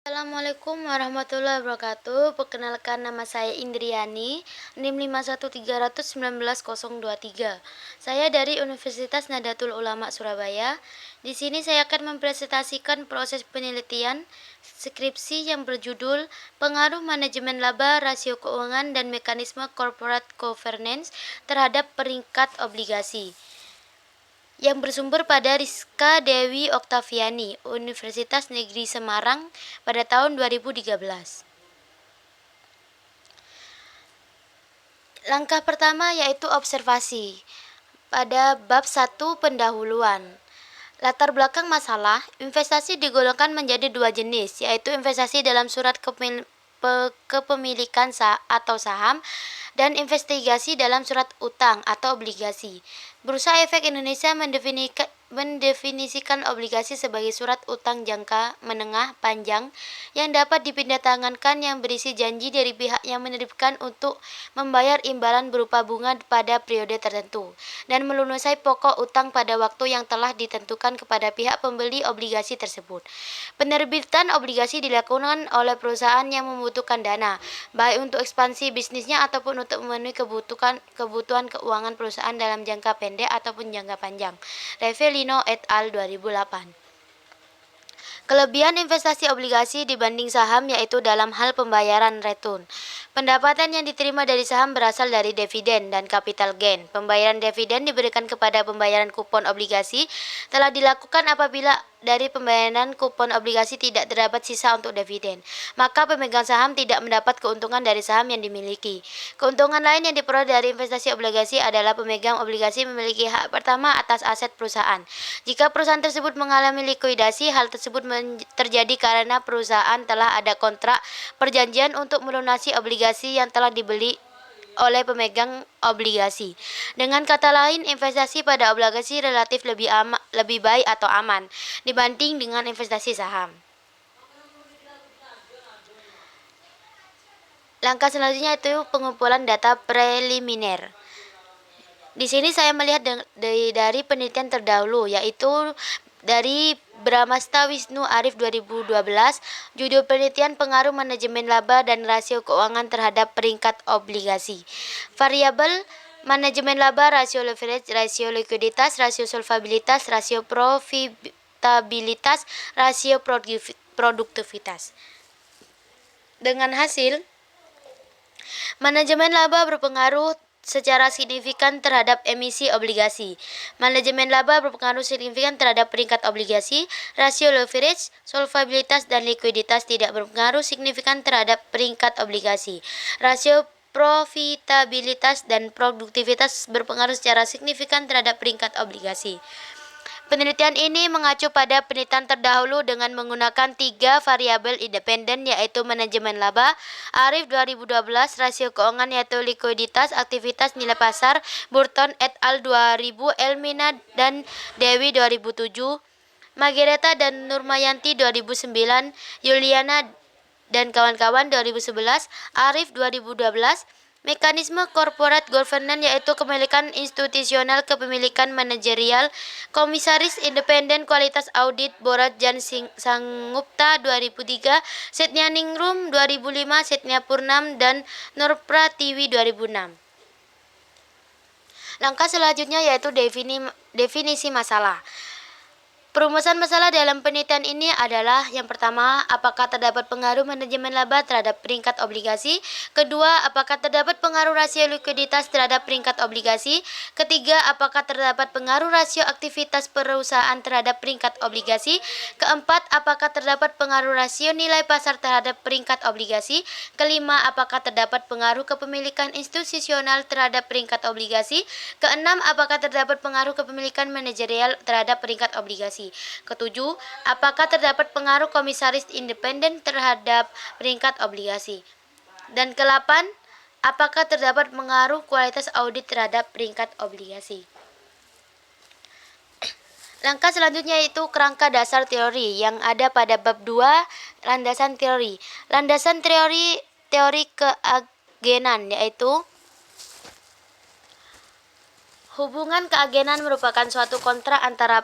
Assalamualaikum warahmatullahi wabarakatuh. Perkenalkan, nama saya Indriani, NIM 513191023. Saya dari Universitas Nahdlatul Ulama Surabaya. Di sini saya akan mempresentasikan proses penelitian skripsi yang berjudul Pengaruh Manajemen Laba, Rasio Keuangan, dan Mekanisme Corporate Governance terhadap Peringkat Obligasi, yang bersumber pada Rizka Dewi Oktaviani, Universitas Negeri Semarang pada tahun 2013. Langkah pertama yaitu observasi. Pada bab 1 pendahuluan. Latar belakang masalah, investasi digolongkan menjadi dua jenis, yaitu investasi dalam surat kepemilikan atau saham dan investigasi dalam surat utang atau obligasi. Bursa Efek Indonesia mendefinisikan obligasi sebagai surat utang jangka menengah panjang yang dapat dipindahtangankan yang berisi janji dari pihak yang menerbitkan untuk membayar imbalan berupa bunga pada periode tertentu dan melunasi pokok utang pada waktu yang telah ditentukan kepada pihak pembeli obligasi tersebut. Penerbitan obligasi dilakukan oleh perusahaan yang membutuhkan dana, baik untuk ekspansi bisnisnya ataupun untuk memenuhi kebutuhan keuangan perusahaan dalam jangka pendek ataupun jangka panjang. Revelino et al. 2008. Kelebihan investasi obligasi dibanding saham yaitu dalam hal pembayaran return. Pendapatan yang diterima dari saham berasal dari dividen dan capital gain. Pembayaran dividen diberikan kepada pembayaran kupon obligasi telah dilakukan apabila dari pembayaran kupon obligasi tidak terdapat sisa untuk dividen, maka pemegang saham tidak mendapat keuntungan dari saham yang dimiliki. Keuntungan lain yang diperoleh dari investasi obligasi adalah pemegang obligasi memiliki hak pertama atas aset perusahaan. Jika perusahaan tersebut mengalami likuidasi, hal tersebut terjadi karena perusahaan telah ada kontrak perjanjian untuk melunasi obligasi yang telah dibeli oleh pemegang obligasi. Dengan kata lain, investasi pada obligasi relatif lebih baik atau aman dibanding dengan investasi saham. Langkah selanjutnya itu pengumpulan data preliminar. Di sini saya melihat dari penelitian terdahulu, yaitu dari Bramasta Wisnu Arif 2012, judul penelitian pengaruh manajemen laba dan rasio keuangan terhadap peringkat obligasi. Variabel manajemen laba, rasio leverage, rasio likuiditas, rasio solvabilitas, rasio profitabilitas, rasio produktivitas. Dengan hasil, manajemen laba berpengaruh secara signifikan terhadap emisi obligasi. Manajemen laba berpengaruh signifikan terhadap peringkat obligasi. Rasio leverage, solvabilitas, dan likuiditas tidak berpengaruh signifikan terhadap peringkat obligasi. Rasio profitabilitas dan produktivitas berpengaruh secara signifikan terhadap peringkat obligasi. Penelitian ini mengacu pada penelitian terdahulu dengan menggunakan 3 variabel independen, yaitu manajemen laba, Arif 2012, rasio keuangan yaitu likuiditas, aktivitas nilai pasar, Burton et al. 2000, Elmina dan Dewi 2007, Magereta dan Nurmayanti 2009, Yuliana dan kawan-kawan 2011, Arif 2012. Mekanisme corporate governance yaitu kepemilikan institusional, kepemilikan manajerial, komisaris independen, kualitas audit, Borat Jan Sangupta 2003, Setnyaningrum 2005, Setnya Purnam dan Nur Pratiwi 2006. Langkah selanjutnya yaitu definisi masalah. Perumusan masalah dalam penelitian ini adalah: yang pertama, apakah terdapat pengaruh manajemen laba terhadap peringkat obligasi? Kedua, apakah terdapat pengaruh rasio likuiditas terhadap peringkat obligasi? Ketiga, apakah terdapat pengaruh rasio aktivitas perusahaan terhadap peringkat obligasi? Keempat, apakah terdapat pengaruh rasio nilai pasar terhadap peringkat obligasi? Kelima, apakah terdapat pengaruh kepemilikan institusional terhadap peringkat obligasi? Keenam, apakah terdapat pengaruh kepemilikan manajerial terhadap peringkat obligasi? Ketujuh, apakah terdapat pengaruh komisaris independen terhadap peringkat obligasi? Dan kedelapan, apakah terdapat pengaruh kualitas audit terhadap peringkat obligasi? Langkah selanjutnya yaitu kerangka dasar teori yang ada pada bab 2, landasan teori. Landasan teori keagenan yaitu: hubungan keagenan merupakan suatu kontrak antara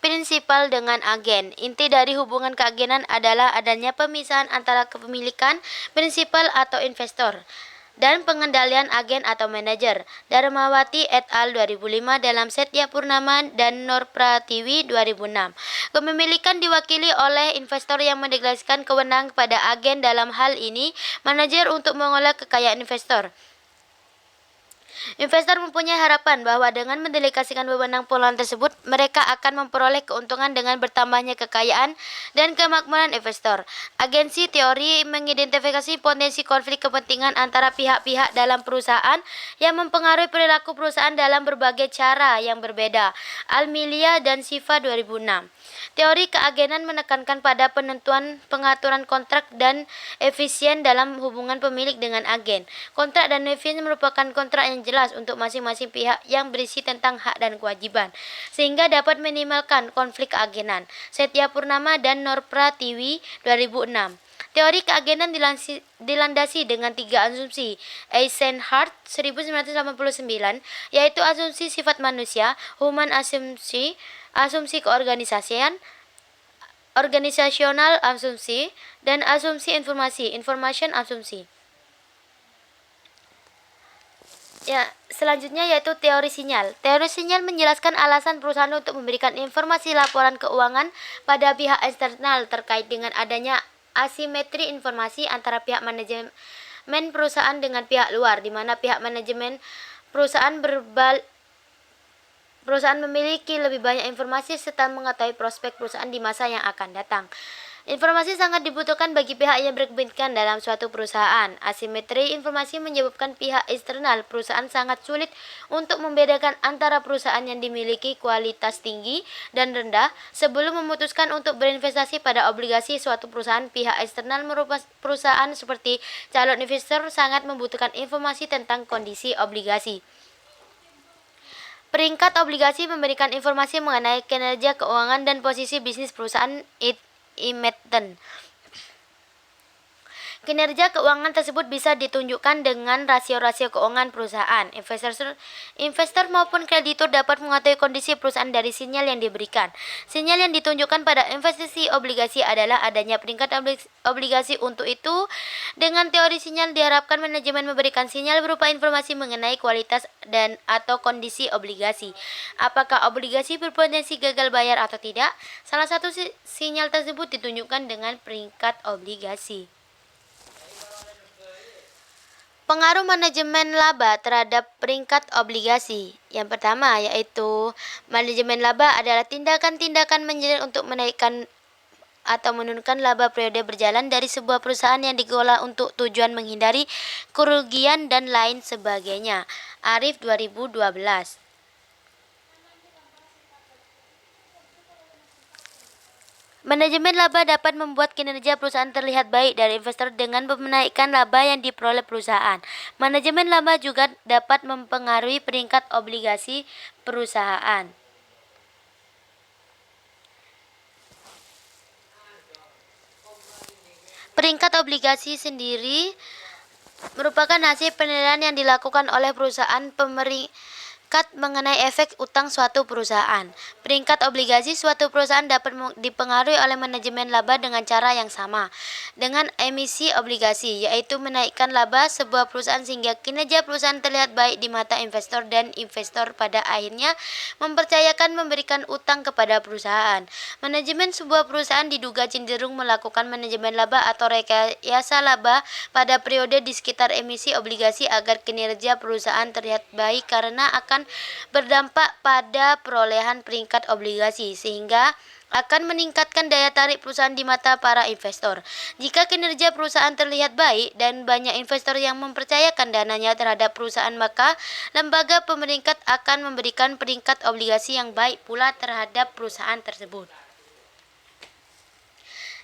prinsipal dengan agen. Inti dari hubungan keagenan adalah adanya pemisahan antara kepemilikan prinsipal atau investor dan pengendalian agen atau manajer. Darmawati et al. 2005 dalam Setya Purnama dan Nur Pratiwi 2006. Kepemilikan diwakili oleh investor yang mendeklarasikan kewenangan pada agen, dalam hal ini manajer, untuk mengolah kekayaan investor. Investor mempunyai harapan bahwa dengan mendelegasikan wewenang pengelolaan tersebut, mereka akan memperoleh keuntungan dengan bertambahnya kekayaan dan kemakmuran investor. Agensi teori mengidentifikasi potensi konflik kepentingan antara pihak-pihak dalam perusahaan yang mempengaruhi perilaku perusahaan dalam berbagai cara yang berbeda. Almilia dan Siva 2006. Teori keagenan menekankan pada penentuan pengaturan kontrak dan efisien dalam hubungan pemilik dengan agen. Kontrak dan efisien merupakan kontrak yang jelas untuk masing-masing pihak yang berisi tentang hak dan kewajiban, sehingga dapat minimalkan konflik keagenan. Setya Purnama dan Nur Pratiwi 2006. Teori keagenan dilandasi dengan 3 asumsi Eisenhardt 1989, yaitu asumsi sifat manusia, human assumption, asumsi keorganisasian, organisasional asumsi, dan asumsi informasi, information asumsi. Selanjutnya yaitu teori sinyal. Teori sinyal menjelaskan alasan perusahaan untuk memberikan informasi laporan keuangan pada pihak eksternal terkait dengan adanya asimetri informasi antara pihak manajemen perusahaan dengan pihak luar, di mana pihak manajemen perusahaan memiliki lebih banyak informasi serta mengetahui prospek perusahaan di masa yang akan datang. Informasi sangat dibutuhkan bagi pihak yang berkepentingan dalam suatu perusahaan. Asimetri informasi menyebabkan pihak eksternal perusahaan sangat sulit untuk membedakan antara perusahaan yang dimiliki kualitas tinggi dan rendah. Sebelum memutuskan untuk berinvestasi pada obligasi suatu perusahaan, pihak eksternal merupakan perusahaan seperti calon investor sangat membutuhkan informasi tentang kondisi obligasi. Peringkat obligasi memberikan informasi mengenai kinerja keuangan dan posisi bisnis perusahaan emiten. Kinerja keuangan tersebut bisa ditunjukkan dengan rasio-rasio keuangan perusahaan. Investor maupun kreditur dapat mengetahui kondisi perusahaan dari sinyal yang diberikan. Sinyal yang ditunjukkan pada investasi obligasi adalah adanya peringkat obligasi. Untuk itu, dengan teori sinyal diharapkan manajemen memberikan sinyal berupa informasi mengenai kualitas dan atau kondisi obligasi. Apakah obligasi berpotensi gagal bayar atau tidak? Salah satu sinyal tersebut ditunjukkan dengan peringkat obligasi. Pengaruh manajemen laba terhadap peringkat obligasi. Yang pertama yaitu manajemen laba adalah tindakan-tindakan menyelir untuk menaikkan atau menurunkan laba periode berjalan dari sebuah perusahaan yang dikelola untuk tujuan menghindari kerugian dan lain sebagainya. Arif 2012. Manajemen laba dapat membuat kinerja perusahaan terlihat baik dari investor dengan menaikkan laba yang diperoleh perusahaan. Manajemen laba juga dapat mempengaruhi peringkat obligasi perusahaan. Peringkat obligasi sendiri merupakan hasil penilaian yang dilakukan oleh perusahaan mengenai efek utang suatu perusahaan. Peringkat obligasi suatu perusahaan dapat dipengaruhi oleh manajemen laba dengan cara yang sama dengan emisi obligasi, yaitu menaikkan laba sebuah perusahaan sehingga kinerja perusahaan terlihat baik di mata investor, dan investor pada akhirnya mempercayakan memberikan utang kepada perusahaan. Manajemen sebuah perusahaan diduga cenderung melakukan manajemen laba atau rekayasa laba pada periode di sekitar emisi obligasi agar kinerja perusahaan terlihat baik, karena akan berdampak pada perolehan peringkat obligasi sehingga akan meningkatkan daya tarik perusahaan di mata para investor. Jika kinerja perusahaan terlihat baik dan banyak investor yang mempercayakan dananya terhadap perusahaan, maka lembaga pemeringkat akan memberikan peringkat obligasi yang baik pula terhadap perusahaan tersebut.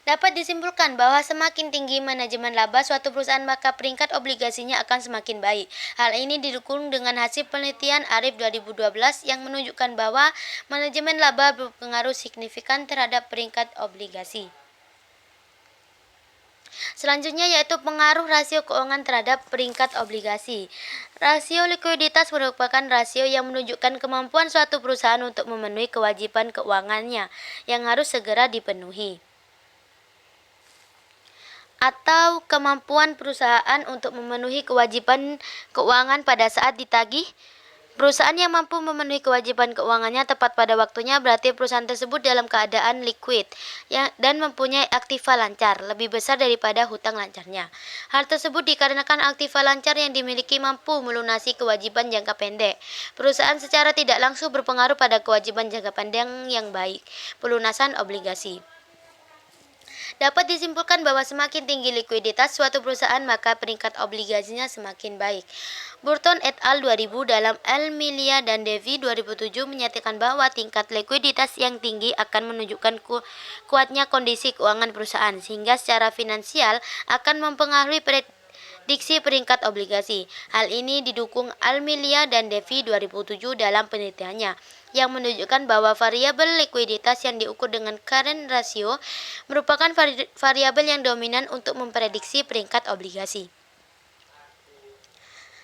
Dapat disimpulkan bahwa semakin tinggi manajemen laba suatu perusahaan, maka peringkat obligasinya akan semakin baik. Hal ini didukung dengan hasil penelitian Arif 2012 yang menunjukkan bahwa manajemen laba berpengaruh signifikan terhadap peringkat obligasi. Selanjutnya yaitu pengaruh rasio keuangan terhadap peringkat obligasi. Rasio likuiditas merupakan rasio yang menunjukkan kemampuan suatu perusahaan untuk memenuhi kewajiban keuangannya yang harus segera dipenuhi, atau kemampuan perusahaan untuk memenuhi kewajiban keuangan pada saat ditagih. Perusahaan yang mampu memenuhi kewajiban keuangannya tepat pada waktunya berarti perusahaan tersebut dalam keadaan liquid dan mempunyai aktiva lancar lebih besar daripada hutang lancarnya. Hal tersebut dikarenakan aktiva lancar yang dimiliki mampu melunasi kewajiban jangka pendek. Perusahaan secara tidak langsung berpengaruh pada kewajiban jangka panjang yang baik, pelunasan obligasi. Dapat disimpulkan bahwa semakin tinggi likuiditas suatu perusahaan maka peringkat obligasinya semakin baik. Burton et al. 2000 dalam Almilia dan Devi 2007 menyatakan bahwa tingkat likuiditas yang tinggi akan menunjukkan kuatnya kondisi keuangan perusahaan sehingga secara finansial akan mempengaruhi prediksi peringkat obligasi. Hal ini didukung Almilia dan Devi 2007 dalam penelitiannya yang menunjukkan bahwa variabel likuiditas yang diukur dengan current ratio merupakan variabel yang dominan untuk memprediksi peringkat obligasi.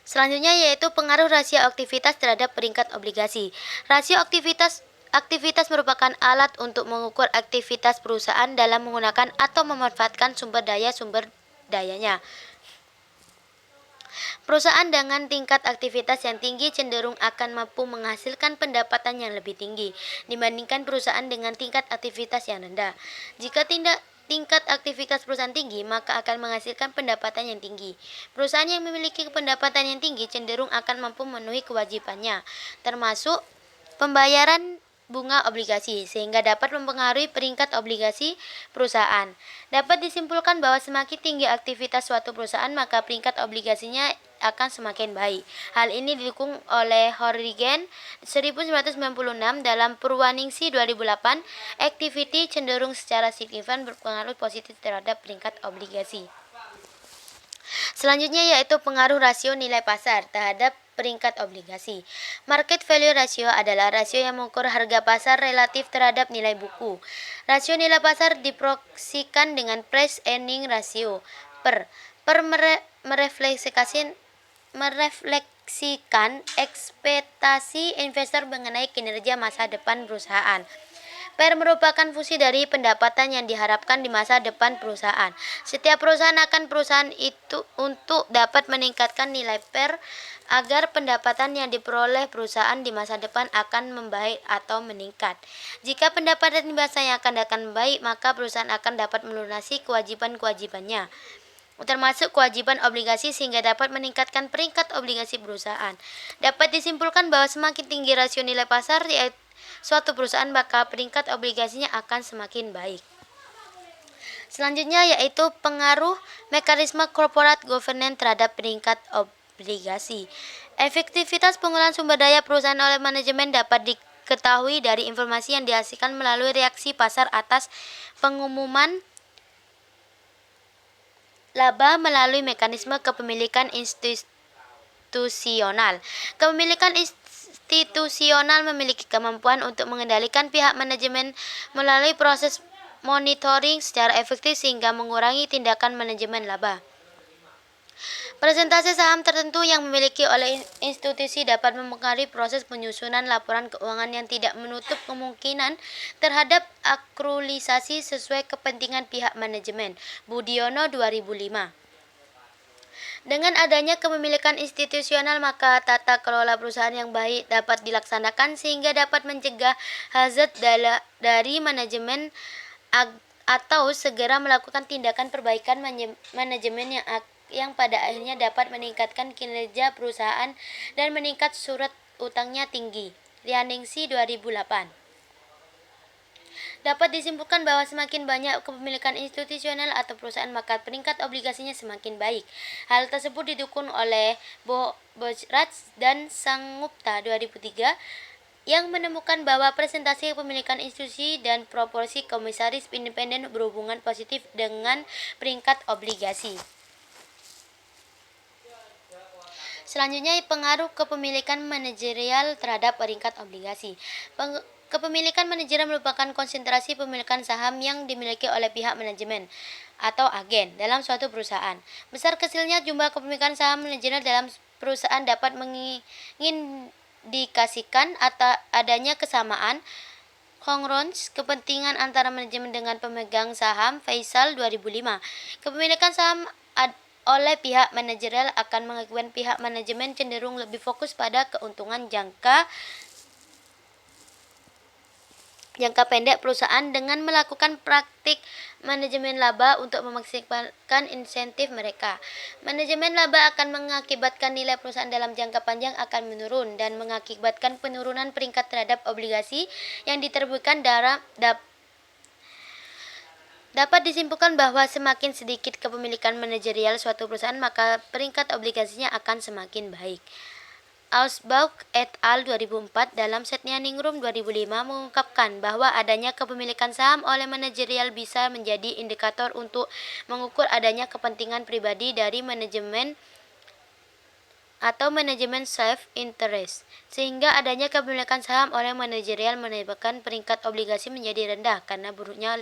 Selanjutnya yaitu pengaruh rasio aktivitas terhadap peringkat obligasi. Rasio aktivitas merupakan alat untuk mengukur aktivitas perusahaan dalam menggunakan atau memanfaatkan sumber dayanya. Perusahaan dengan tingkat aktivitas yang tinggi cenderung akan mampu menghasilkan pendapatan yang lebih tinggi dibandingkan perusahaan dengan tingkat aktivitas yang rendah. Jika tingkat aktivitas perusahaan tinggi, maka akan menghasilkan pendapatan yang tinggi. Perusahaan yang memiliki pendapatan yang tinggi cenderung akan mampu memenuhi kewajibannya, termasuk pembayaran bunga obligasi, sehingga dapat mempengaruhi peringkat obligasi perusahaan. Dapat disimpulkan bahwa semakin tinggi aktivitas suatu perusahaan, maka peringkat obligasinya akan semakin baik. Hal ini didukung oleh Horrigan 1996 dalam Purwaningsih 2008. Activity cenderung secara signifikan berpengaruh positif terhadap peringkat obligasi. Selanjutnya yaitu pengaruh rasio nilai pasar terhadap peringkat obligasi. Market value ratio adalah rasio yang mengukur harga pasar relatif terhadap nilai buku. Rasio nilai pasar diproyeksikan dengan price earning ratio per merefleksikan ekspektasi investor mengenai kinerja masa depan perusahaan. PER merupakan fungsi dari pendapatan yang diharapkan di masa depan perusahaan. Setiap perusahaan akan perusahaan itu untuk dapat meningkatkan nilai PER agar pendapatan yang diperoleh perusahaan di masa depan akan membaik atau meningkat. Jika pendapatan di masa yang akan datang baik, maka perusahaan akan dapat melunasi kewajiban-kewajibannya, termasuk kewajiban obligasi sehingga dapat meningkatkan peringkat obligasi perusahaan. Dapat disimpulkan bahwa semakin tinggi rasio nilai pasar suatu perusahaan maka peringkat obligasinya akan semakin baik. Selanjutnya yaitu pengaruh mekanisme corporate governance terhadap peringkat obligasi. Efektivitas penggunaan sumber daya perusahaan oleh manajemen dapat diketahui dari informasi yang dihasilkan melalui reaksi pasar atas pengumuman laba melalui mekanisme kepemilikan institusional. Kepemilikan institusional memiliki kemampuan untuk mengendalikan pihak manajemen melalui proses monitoring secara efektif sehingga mengurangi tindakan manajemen laba. Presentase saham tertentu yang dimiliki oleh institusi dapat mempengaruhi proses penyusunan laporan keuangan yang tidak menutup kemungkinan terhadap akrualisasi sesuai kepentingan pihak manajemen. Budiono 2005. Dengan adanya kepemilikan institusional, maka tata kelola perusahaan yang baik dapat dilaksanakan sehingga dapat mencegah hazard dari manajemen atau segera melakukan tindakan perbaikan manajemen yang pada akhirnya dapat meningkatkan kinerja perusahaan dan meningkat surat utangnya tinggi. Lianingsih 2008. Dapat disimpulkan bahwa semakin banyak kepemilikan institusional atau perusahaan maka peringkat obligasinya semakin baik. Hal tersebut didukung oleh Bojraj dan Sangupta 2003 yang menemukan bahwa presentasi kepemilikan institusi dan proporsi komisaris independen berhubungan positif dengan peringkat obligasi. Selanjutnya pengaruh kepemilikan manajerial terhadap peringkat obligasi. Kepemilikan manajerial merupakan konsentrasi pemilikan saham yang dimiliki oleh pihak manajemen atau agen dalam suatu perusahaan. Besar kecilnya jumlah kepemilikan saham manajerial dalam perusahaan dapat mengindikasikan adanya kesamaan kongrons kepentingan antara manajemen dengan pemegang saham. Faisal 2005. Kepemilikan saham oleh pihak manajerial akan mengakibatkan pihak manajemen cenderung lebih fokus pada keuntungan jangka pendek perusahaan dengan melakukan praktik manajemen laba untuk memaksimalkan insentif mereka. Manajemen laba akan mengakibatkan nilai perusahaan dalam jangka panjang akan menurun dan mengakibatkan penurunan peringkat terhadap obligasi yang diterbitkan dapat disimpulkan bahwa semakin sedikit kepemilikan manajerial suatu perusahaan, maka peringkat obligasinya akan semakin baik. Ausbach et al. 2004 dalam setnya Ningrum 2005 mengungkapkan bahwa adanya kepemilikan saham oleh manajerial bisa menjadi indikator untuk mengukur adanya kepentingan pribadi dari manajemen atau manajemen self-interest, sehingga adanya kepemilikan saham oleh manajerial menyebabkan peringkat obligasi menjadi rendah karena buruknya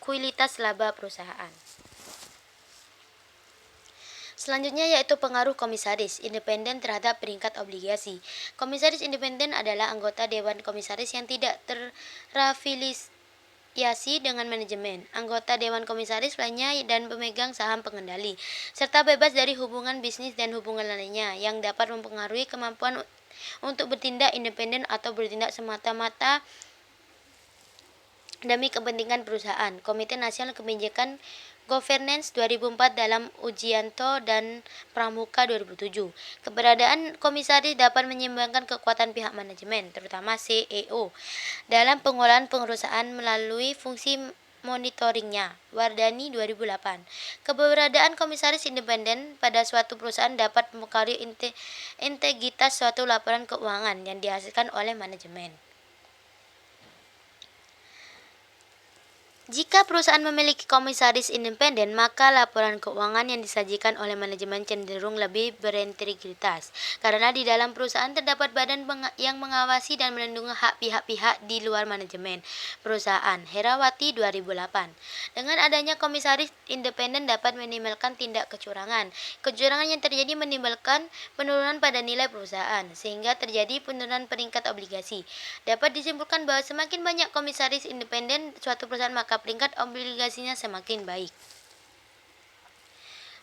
kualitas laba perusahaan. Selanjutnya yaitu pengaruh komisaris independen terhadap peringkat obligasi. Komisaris independen adalah anggota Dewan Komisaris yang tidak terafiliasi dengan manajemen, anggota Dewan Komisaris lainnya dan pemegang saham pengendali, serta bebas dari hubungan bisnis dan hubungan lainnya yang dapat mempengaruhi kemampuan untuk bertindak independen atau bertindak semata-mata demi kepentingan perusahaan. Komite Nasional Kebijakan Governance 2004 dalam Ujianto dan Pramuka 2007. Keberadaan komisaris dapat menyeimbangkan kekuatan pihak manajemen, terutama CEO, dalam pengolahan perusahaan melalui fungsi monitoringnya. Wardani 2008. Keberadaan komisaris independen pada suatu perusahaan dapat mempengaruhi integritas suatu laporan keuangan yang dihasilkan oleh manajemen. Jika perusahaan memiliki komisaris independen, maka laporan keuangan yang disajikan oleh manajemen cenderung lebih berintegritas, karena di dalam perusahaan terdapat badan yang mengawasi dan melindungi hak pihak-pihak di luar manajemen perusahaan. Herawati 2008. Dengan adanya komisaris independen dapat menimbulkan tindak kecurangan. Kecurangan yang terjadi menimbulkan penurunan pada nilai perusahaan, sehingga terjadi penurunan peringkat obligasi. Dapat disimpulkan bahwa semakin banyak komisaris independen suatu perusahaan, maka peringkat obligasinya semakin baik.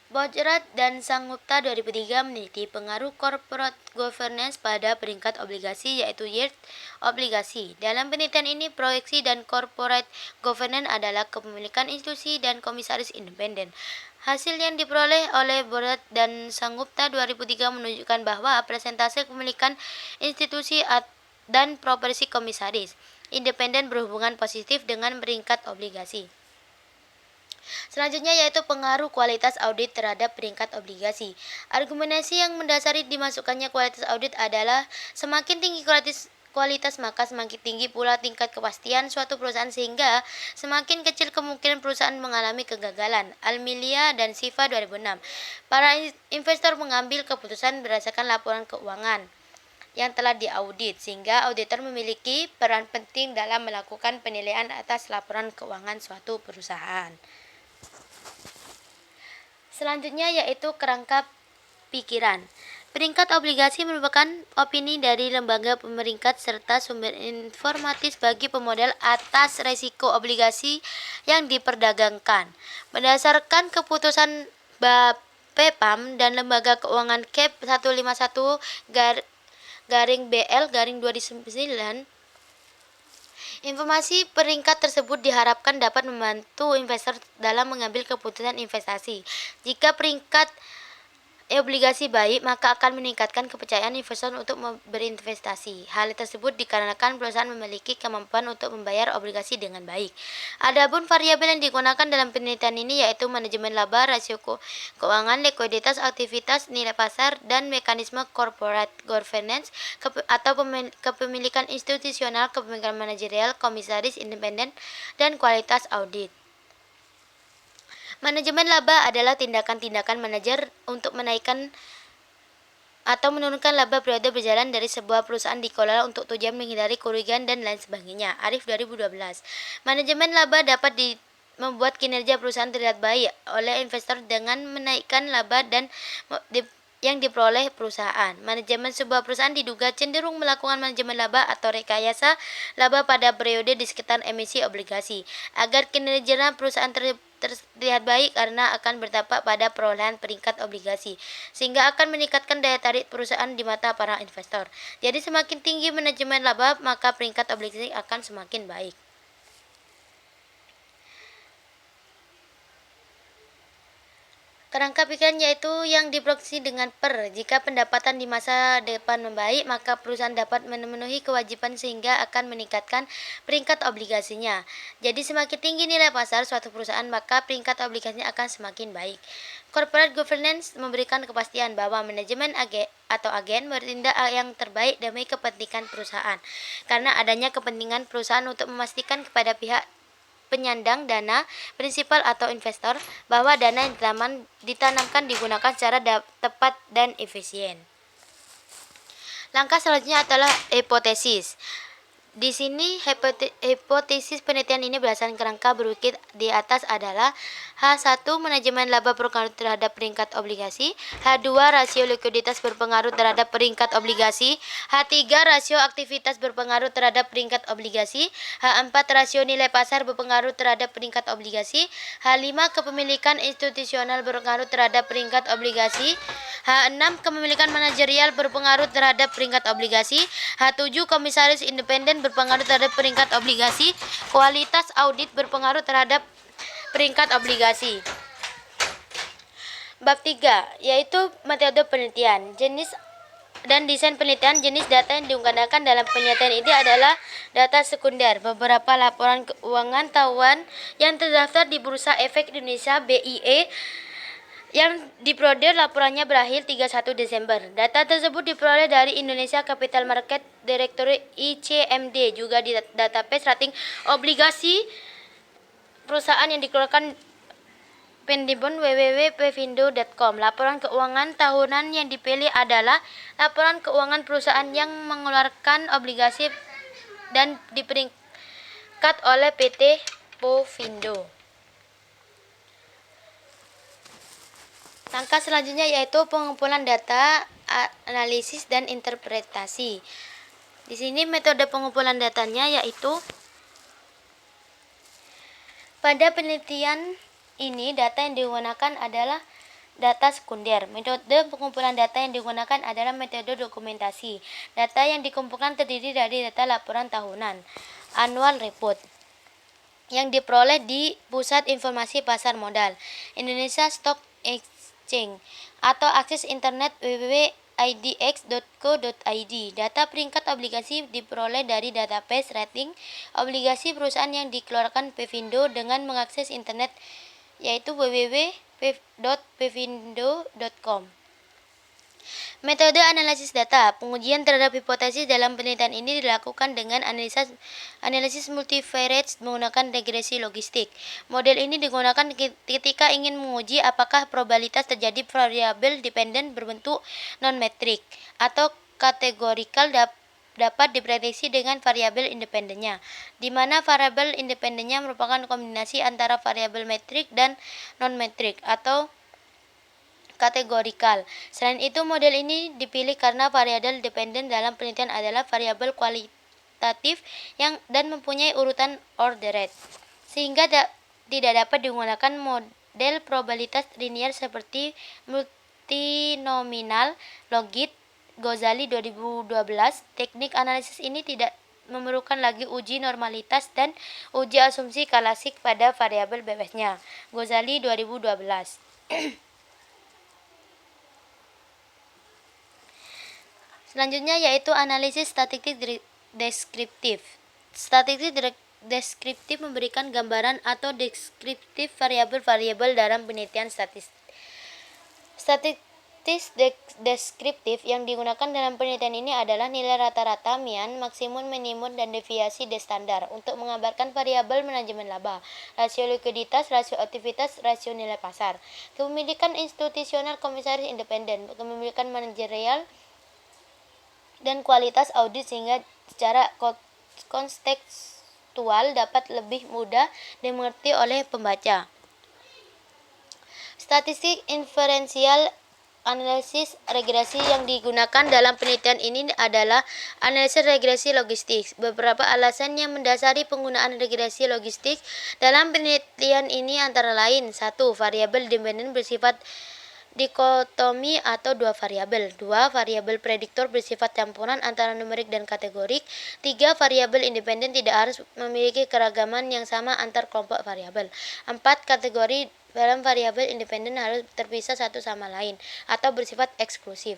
Bojrat dan Sanggupta 2003 meneliti pengaruh corporate governance pada peringkat obligasi, yaitu yield obligasi. Dalam penelitian ini, proyeksi dan corporate governance adalah kepemilikan institusi dan komisaris independen. Hasil yang diperoleh oleh Bojrat dan Sanggupta 2003 menunjukkan bahwa presentase kepemilikan institusi dan proporsi komisaris independen berhubungan positif dengan peringkat obligasi. Selanjutnya yaitu pengaruh kualitas audit terhadap peringkat obligasi. Argumentasi yang mendasari dimasukkannya kualitas audit adalah semakin tinggi kualitas maka semakin tinggi pula tingkat kepastian suatu perusahaan, sehingga semakin kecil kemungkinan perusahaan mengalami kegagalan. Almilia dan Siva 2006. Para investor mengambil keputusan berdasarkan laporan keuangan yang telah diaudit, sehingga auditor memiliki peran penting dalam melakukan penilaian atas laporan keuangan suatu perusahaan. Selanjutnya yaitu kerangka pikiran. Peringkat obligasi merupakan opini dari lembaga pemeringkat serta sumber informatif bagi pemodal atas resiko obligasi yang diperdagangkan. Berdasarkan keputusan BAPEPAM dan Lembaga Keuangan CAP 151 BL 2009, informasi peringkat tersebut diharapkan dapat membantu investor dalam mengambil keputusan investasi. Jika peringkat obligasi baik, maka akan meningkatkan kepercayaan investor untuk berinvestasi. Hal tersebut dikarenakan perusahaan memiliki kemampuan untuk membayar obligasi dengan baik. Adapun variabel yang digunakan dalam penelitian ini yaitu manajemen laba, rasio keuangan, likuiditas, aktivitas, nilai pasar, dan mekanisme corporate governance atau kepemilikan institusional, kepemilikan manajerial, komisaris independen, dan kualitas audit. Manajemen laba adalah tindakan-tindakan manajer untuk menaikkan atau menurunkan laba periode berjalan dari sebuah perusahaan dikelola untuk tujuan menghindari kerugian dan lain sebagainya. Arif 2012. Manajemen laba dapat membuat kinerja perusahaan terlihat baik oleh investor dengan menaikkan laba dan yang diperoleh perusahaan. Manajemen sebuah perusahaan diduga cenderung melakukan manajemen laba atau rekayasa laba pada periode di sekitar emisi obligasi agar kinerja perusahaan terlihat baik karena akan berdampak pada perolehan peringkat obligasi sehingga akan meningkatkan daya tarik perusahaan di mata para investor. Jadi semakin tinggi manajemen laba maka peringkat obligasi akan semakin baik. Kerangka pikiran yaitu yang diproduksi dengan per. Jika pendapatan di masa depan membaik, maka perusahaan dapat memenuhi kewajiban sehingga akan meningkatkan peringkat obligasinya. Jadi semakin tinggi nilai pasar suatu perusahaan, maka peringkat obligasinya akan semakin baik. Corporate governance memberikan kepastian bahwa manajemen agen bertindak yang terbaik demi kepentingan perusahaan. Karena adanya kepentingan perusahaan untuk memastikan kepada pihak penyandang dana, prinsipal atau investor, bahwa dana yang ditanamkan digunakan secara tepat dan efisien. Langkah selanjutnya adalah hipotesis. Di sini hipotesis penelitian ini berdasarkan kerangka berikut di atas adalah H1 manajemen laba berpengaruh terhadap peringkat obligasi, H2 rasio likuiditas berpengaruh terhadap peringkat obligasi, H3 rasio aktivitas berpengaruh terhadap peringkat obligasi, H4 rasio nilai pasar berpengaruh terhadap peringkat obligasi, H5 kepemilikan institusional berpengaruh terhadap peringkat obligasi, H6 kepemilikan manajerial berpengaruh terhadap peringkat obligasi, H7 komisaris independen berpengaruh terhadap peringkat obligasi, kualitas audit berpengaruh terhadap peringkat obligasi. Bab 3 yaitu metode penelitian. Jenis dan desain penelitian. Jenis data yang digunakan dalam penelitian ini adalah data sekunder. Beberapa laporan keuangan tahunan yang terdaftar di Bursa Efek Indonesia (BIE) yang diperoleh laporannya berakhir 31 Desember. Data tersebut diperoleh dari Indonesia Capital Market Directory (ICMD), juga di database rating obligasi perusahaan yang dikeluarkan Pendibon www.pevindo.com. Laporan keuangan tahunan yang dipilih adalah laporan keuangan perusahaan yang mengeluarkan obligasi dan diperingkat oleh PT Povindo. Langkah selanjutnya yaitu pengumpulan data, analisis, dan interpretasi. Di sini metode pengumpulan datanya yaitu pada penelitian ini data yang digunakan adalah data sekunder. Metode pengumpulan data yang digunakan adalah metode dokumentasi. Data yang dikumpulkan terdiri dari data laporan tahunan, annual report, yang diperoleh di Pusat Informasi Pasar Modal, Indonesia Stock Exchange, atau akses internet www.idx.co.id. Data peringkat obligasi diperoleh dari database rating obligasi perusahaan yang dikeluarkan Pevindo dengan mengakses internet yaitu www.pevindo.com. Metode analisis data. Pengujian terhadap hipotesis dalam penelitian ini dilakukan dengan analisis multivariate menggunakan regresi logistik. Model ini digunakan ketika ingin menguji apakah probabilitas terjadi variabel dependen berbentuk non-metrik atau kategorikal dapat diprediksi dengan variabel independennya, di mana variabel independennya merupakan kombinasi antara variabel metrik dan non-metrik atau kategorikal. Selain itu, model ini dipilih karena variabel dependen dalam penelitian adalah variabel kualitatif dan mempunyai urutan ordered, sehingga tidak dapat digunakan model probabilitas linear seperti multinominal logit Ghazali 2012. Teknik analisis ini tidak memerlukan lagi uji normalitas dan uji asumsi klasik pada variabel bebasnya. Ghazali 2012. Selanjutnya yaitu analisis statistik deskriptif. Statistik deskriptif memberikan gambaran atau deskriptif variabel-variabel dalam penelitian statistik. Statistik deskriptif yang digunakan dalam penelitian ini adalah nilai rata-rata, mean, maksimum, minimum, dan deviasi standar untuk menggambarkan variabel manajemen laba, rasio likuiditas, rasio aktivitas, rasio nilai pasar. Kepemilikan institusional komisaris independen, kepemilikan manajerial, dan kualitas audit sehingga secara kontekstual dapat lebih mudah dimengerti oleh pembaca. Statistik inferensial analisis regresi yang digunakan dalam penelitian ini adalah analisis regresi logistik. Beberapa alasan yang mendasari penggunaan regresi logistik dalam penelitian ini antara lain: 1. Variabel dependen bersifat dikotomi atau dua variabel. 2. Variabel prediktor bersifat campuran antara numerik dan kategorik. 3. Variabel independen tidak harus memiliki keragaman yang sama antar kelompok variabel. 4. Kategori dalam variabel independen harus terpisah satu sama lain atau bersifat eksklusif.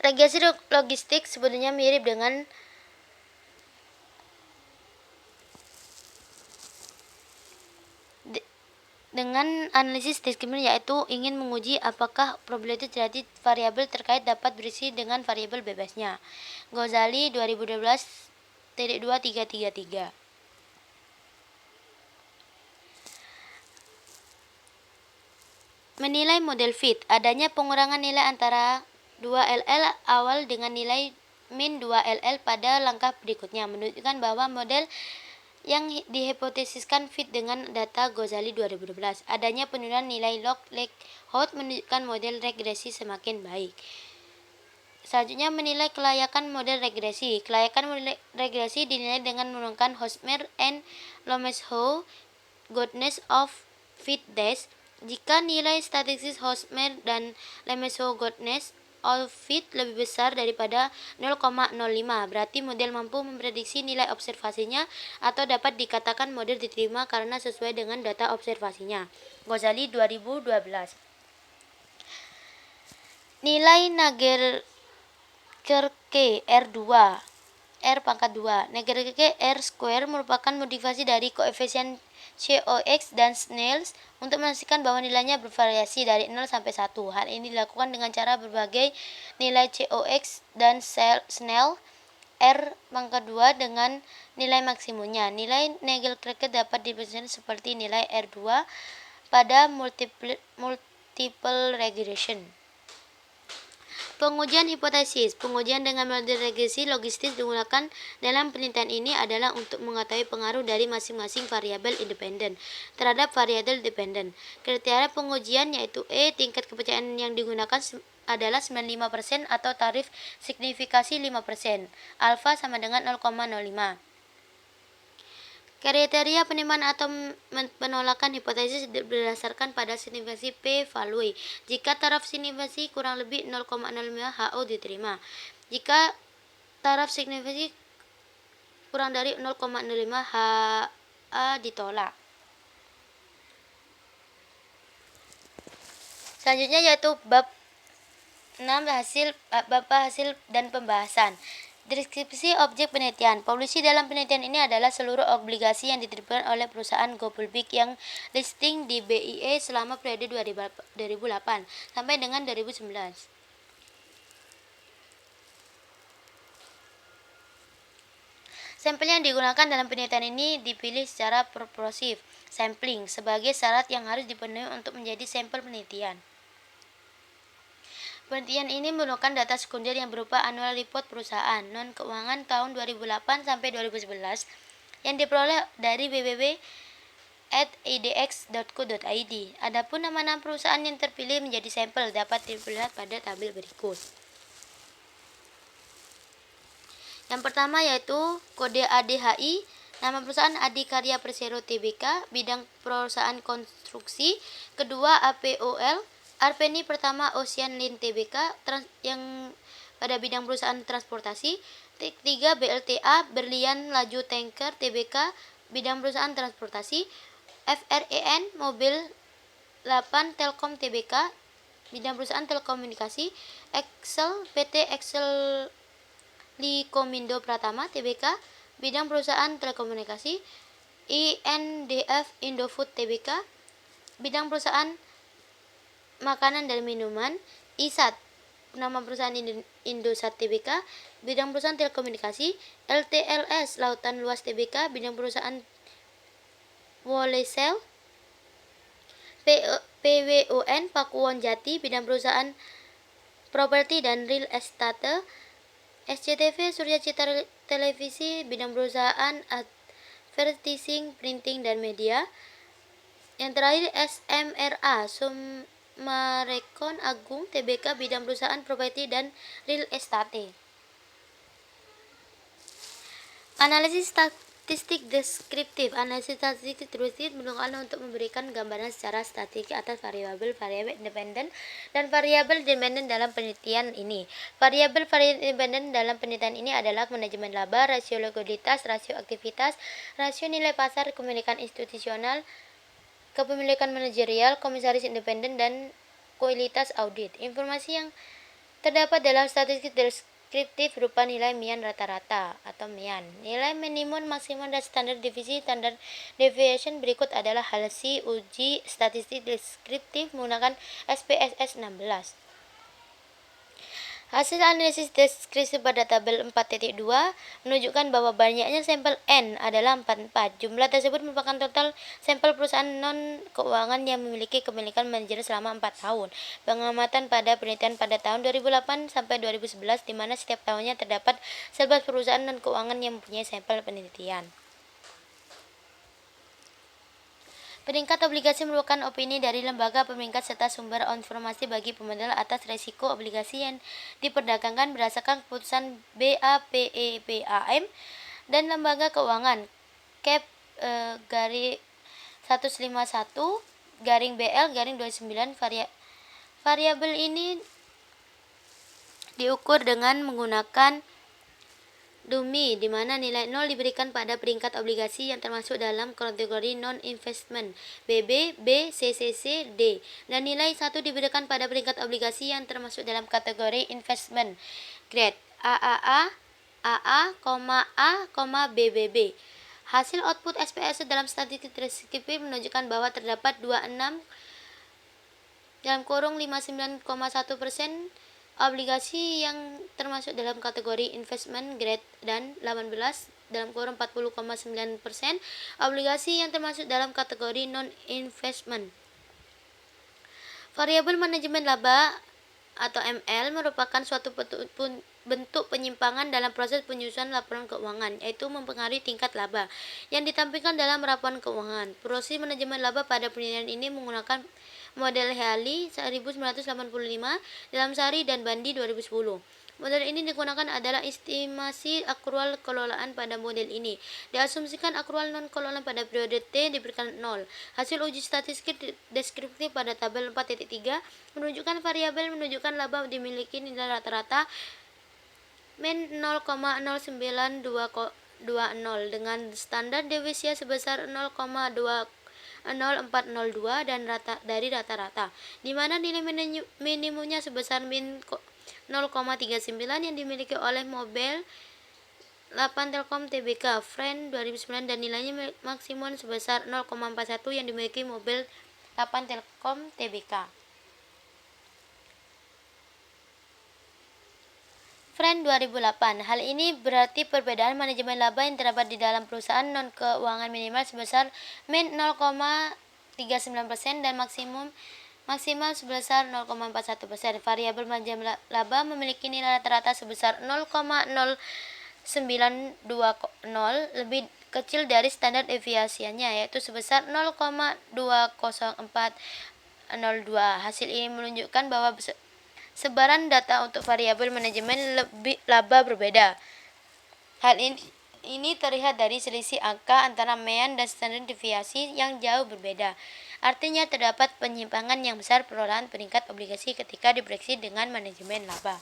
Regresi logistik sebenarnya mirip dengan analisis diskriminatif, yaitu ingin menguji apakah probabilitas terjadi variabel terkait dapat berisi dengan variabel bebasnya. Ghazali 2012.2.333. Menilai model fit. Adanya pengurangan nilai antara 2LL awal dengan nilai min 2LL pada langkah berikutnya menunjukkan bahwa model yang dihipotesiskan fit dengan data Ghazali 2012. Adanya penurunan nilai log Leghout menunjukkan model regresi semakin baik. Selanjutnya menilai kelayakan model regresi. Kelayakan model regresi dinilai dengan menggunakan Hosmer and Lomeshow goodness of fit test. Jika nilai statistik Hosmer dan Lomeshow goodness of fit lebih besar daripada 0,05, berarti model mampu memprediksi nilai observasinya atau dapat dikatakan model diterima karena sesuai dengan data observasinya. Ghazali 2012. Nilai Nagelkerke R2 R pangkat 2. Nagelkerke R square merupakan modifikasi dari koefisien COX dan Snells untuk memastikan bahwa nilainya bervariasi dari 0 sampai 1. Hal ini dilakukan dengan cara berbagai nilai COX dan Snell R pangkat 2 dengan nilai maksimumnya. Nilai Nagelkerke dapat dipresentasikan seperti nilai R2 pada multiple regression. Pengujian hipotesis. Pengujian dengan model regresi logistik digunakan dalam penelitian ini adalah untuk mengetahui pengaruh dari masing-masing variabel independen terhadap variabel dependen. Kriteria pengujian yaitu tingkat kepercayaan yang digunakan adalah 95% atau tarif signifikasi 5%. Alfa sama dengan 0,05. Kriteria penerimaan atau penolakan hipotesis berdasarkan pada signifikansi p-value. Jika taraf signifikansi kurang lebih 0,05 HO diterima. Jika taraf signifikansi kurang dari 0,05 HA ditolak. Selanjutnya yaitu bab 6 hasil dan pembahasan. Deskripsi objek penelitian. Polusi dalam penelitian ini adalah seluruh obligasi yang diterbitkan oleh perusahaan Go Public yang listing di BIE selama periode 2008 sampai dengan 2019. Sampel yang digunakan dalam penelitian ini dipilih secara proportif sampling sebagai syarat yang harus dipenuhi untuk menjadi sampel penelitian. Penelitian ini menggunakan data sekunder yang berupa annual report perusahaan non-keuangan tahun 2008 sampai 2011 yang diperoleh dari www.idx.co.id. Adapun nama-nama perusahaan yang terpilih menjadi sampel dapat dilihat pada tabel berikut. Yang pertama yaitu kode ADHI, nama perusahaan Adikarya Persero Tbk, bidang perusahaan konstruksi. Kedua APOL, Arpeni pertama Ocean Line Tbk yang pada bidang perusahaan transportasi. 3. BLTA Berlian Laju Tanker Tbk, bidang perusahaan transportasi. FREN Mobil 8 Telkom Tbk, bidang perusahaan telekomunikasi. Excel PT Excel Likomindo Pratama Tbk, bidang perusahaan telekomunikasi. INDF Indofood Tbk, bidang perusahaan makanan dan minuman. ISAT nama perusahaan Indosat Tbk, bidang perusahaan telekomunikasi. LTLS Lautan Luas Tbk, bidang perusahaan Wolesel. PWON Pakuwon Jati, bidang perusahaan properti dan real estate. SCTV, Surya Citra Televisi, bidang perusahaan advertising, printing, dan media. Yang terakhir SMRA, Summarecon Agung Tbk, bidang perusahaan properti dan real estate. Analisis statistik deskriptif. Analisis statistik deskriptif menggunakan untuk memberikan gambaran secara statistik atas variabel-variabel independen dan variabel dependen dalam penelitian ini. Variabel-variabel independen dalam penelitian ini adalah manajemen laba, rasio likuiditas, rasio aktivitas, rasio nilai pasar, kepemilikan institusional, kepemilikan manajerial, komisaris independen, dan kualitas audit. Informasi yang terdapat dalam statistik deskriptif berupa nilai MIAN rata-rata atau MIAN, nilai minimum, maksimum, dan standar divisi. Standard deviation berikut adalah hasil uji statistik deskriptif menggunakan SPSS 16. Hasil analisis deskripsi pada tabel 4.2 menunjukkan bahwa banyaknya sampel N adalah 44. Jumlah tersebut merupakan total sampel perusahaan non-keuangan yang memiliki kepemilikan manajer selama 4 tahun. Pengamatan pada penelitian pada tahun 2008 sampai 2011, di mana setiap tahunnya terdapat 11 perusahaan non-keuangan yang mempunyai sampel penelitian. Peringkat obligasi merupakan opini dari lembaga pemeringkat serta sumber informasi bagi pemodal atas risiko obligasi yang diperdagangkan berdasarkan keputusan BAPEPAM dan lembaga keuangan CAP garing 151 garing BL garing 29. Variabel ini diukur dengan menggunakan DUMI, di mana nilai 0 diberikan pada peringkat obligasi yang termasuk dalam kategori non-investment BB, B, CCC, D, dan nilai 1 diberikan pada peringkat obligasi yang termasuk dalam kategori investment grade AAA, AA, A, BBB. Hasil output SPSS dalam statistik deskriptif menunjukkan bahwa terdapat 26 59,1% obligasi yang termasuk dalam kategori investment grade dan 18 40,9% obligasi yang termasuk dalam kategori non-investment. Variabel manajemen laba atau ML merupakan suatu bentuk penyimpangan dalam proses penyusunan laporan keuangan, yaitu mempengaruhi tingkat laba yang ditampilkan dalam laporan keuangan. Proses manajemen laba pada penilaian ini menggunakan model Haley 1985 dalam Sari dan Bandi 2010. Model ini digunakan adalah estimasi akrual kelolaan. Pada model ini diasumsikan akrual non kelolaan pada periode T diberikan 0. Hasil uji statistik deskriptif pada tabel 4.3 menunjukkan variabel menunjukkan laba dimiliki nilai rata-rata min 0,09220 dengan standar deviasi sebesar 0,0402 dan dari rata-rata, di mana nilai minimumnya sebesar min 0,39 yang dimiliki oleh Mobile 8 Telkom Tbk Friend 2009 dan nilainya maksimum sebesar 0,41 yang dimiliki Mobile 8 Telkom Tbk Friend 2008. Hal ini berarti perbedaan manajemen laba yang terdapat di dalam perusahaan non-keuangan minimal sebesar min 0,39% dan maksimal sebesar 0,41%. Variabel manajemen laba memiliki nilai rata-rata sebesar 0,0920 lebih kecil dari standar deviasinya, yaitu sebesar 0,20402. Hasil ini menunjukkan bahwa sebaran data untuk variabel manajemen laba berbeda. Hal ini terlihat dari selisih angka antara MIAN dan standar deviasi yang jauh berbeda. Artinya terdapat penyimpangan yang besar perolehan peringkat obligasi ketika diprediksi dengan manajemen laba.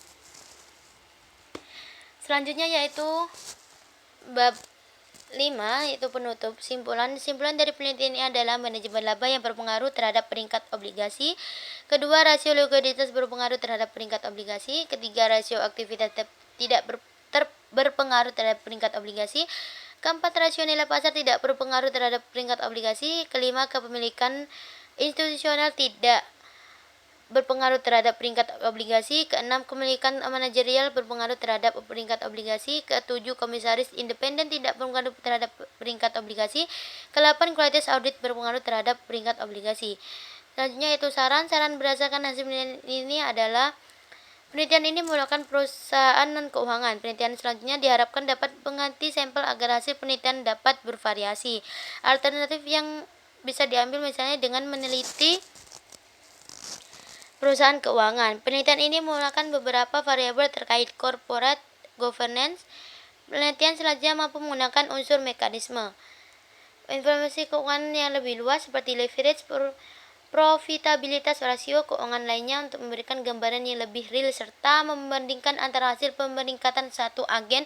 Selanjutnya yaitu bab 5, yaitu penutup. Simpulan dari penelitian ini adalah manajemen laba yang berpengaruh terhadap peringkat obligasi. Kedua, rasio likuiditas berpengaruh terhadap peringkat obligasi. Ketiga, rasio aktivitas tidak berpengaruh terhadap peringkat obligasi. Keempat, rasio nilai pasar tidak berpengaruh terhadap peringkat obligasi. Kelima, kepemilikan institusional tidak berpengaruh terhadap peringkat obligasi. Keenam, kepemilikan manajerial berpengaruh terhadap peringkat obligasi. Ketujuh, komisaris independen tidak berpengaruh terhadap peringkat obligasi. Kedelapan, kualitas audit berpengaruh terhadap peringkat obligasi. Selanjutnya yaitu saran berdasarkan hasil penelitian ini adalah Penelitian ini menggunakan perusahaan non-keuangan. Penelitian selanjutnya diharapkan dapat mengganti sampel agar hasil penelitian dapat bervariasi. Alternatif yang bisa diambil misalnya dengan meneliti perusahaan keuangan. Penelitian ini menggunakan beberapa variabel terkait corporate governance. Penelitian selanjutnya mampu menggunakan unsur mekanisme informasi keuangan yang lebih luas seperti leverage, profitabilitas, rasio keuangan lainnya untuk memberikan gambaran yang lebih real serta membandingkan antara hasil pemeringkatan satu agen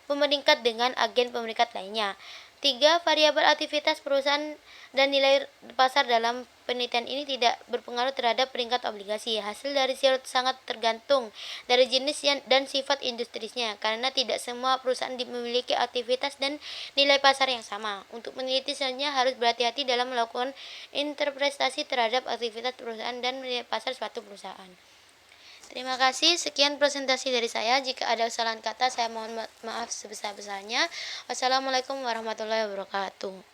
pemeringkat dengan agen pemeringkat lainnya. 3. Variabel aktivitas perusahaan dan nilai pasar dalam penelitian ini tidak berpengaruh terhadap peringkat obligasi. Hasil dari SIROT sangat tergantung dari jenis dan sifat industrinya, karena tidak semua perusahaan memiliki aktivitas dan nilai pasar yang sama. Untuk meneliti selanjutnya harus berhati-hati dalam melakukan interpretasi terhadap aktivitas perusahaan dan nilai pasar suatu perusahaan. Terima kasih, sekian presentasi dari saya. Jika ada kesalahan kata, saya mohon maaf sebesar-besarnya. Wassalamualaikum warahmatullahi wabarakatuh.